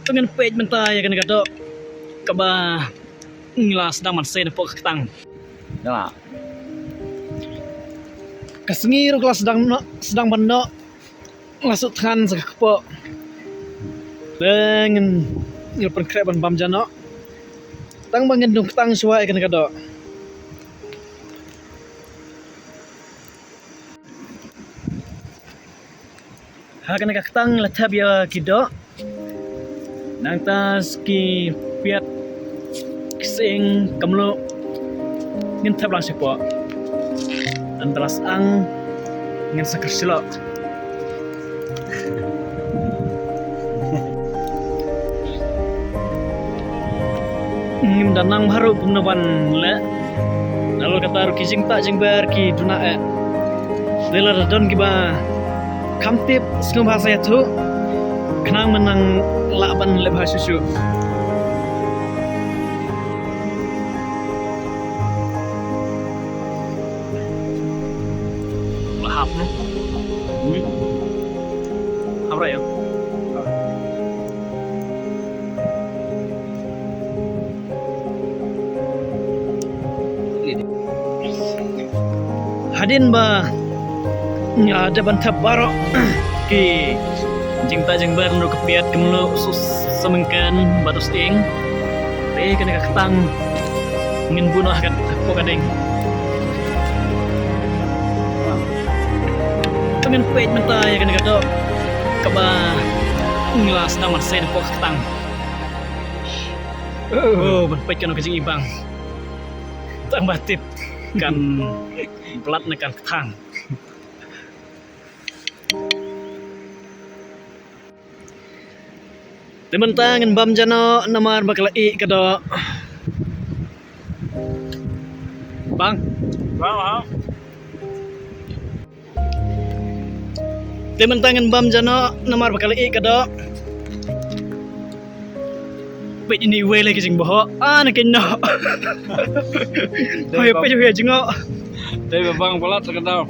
Dengan page mentai kan kado kaba ngelas sedang mansen pok ketang. Ya. Kesengir kelas sedang benda ngasut kan sekepok. Dengan nyelpen kreban bam jano. Tang bangendung ketang suai kan kado. Hakan ketang letab ya kido. Nang tas ki piat kising kamlo ngin tab lang sipo antalas ang ngin sakar silo ngim danang baru pumnaban le lalu kata kising tak jengbar ki duna lela radon kiba kamtip sengum bahasa itu kenang menang laban lebah susu. Lahap no. Apa ya? Hadin ba ya ada bantap baro ki cinta jeng baru kepiat kemlu sus semengkan batus ing teh kena ketang ingin bunuh kan aku kadeng temen page mentai kena kado kaba ngelas nama sen pok ketang oh page kena kecing ibang tang batip kan pelat nekan ketang. Teman tangan bam jano namar bakal kado. Bang. Bang. Teman tangan bam jano namar bakal kado. Pet ini we lagi sing boho. Nak kena. Hoy pet hoy jengo. Dari bang pelat terkenal.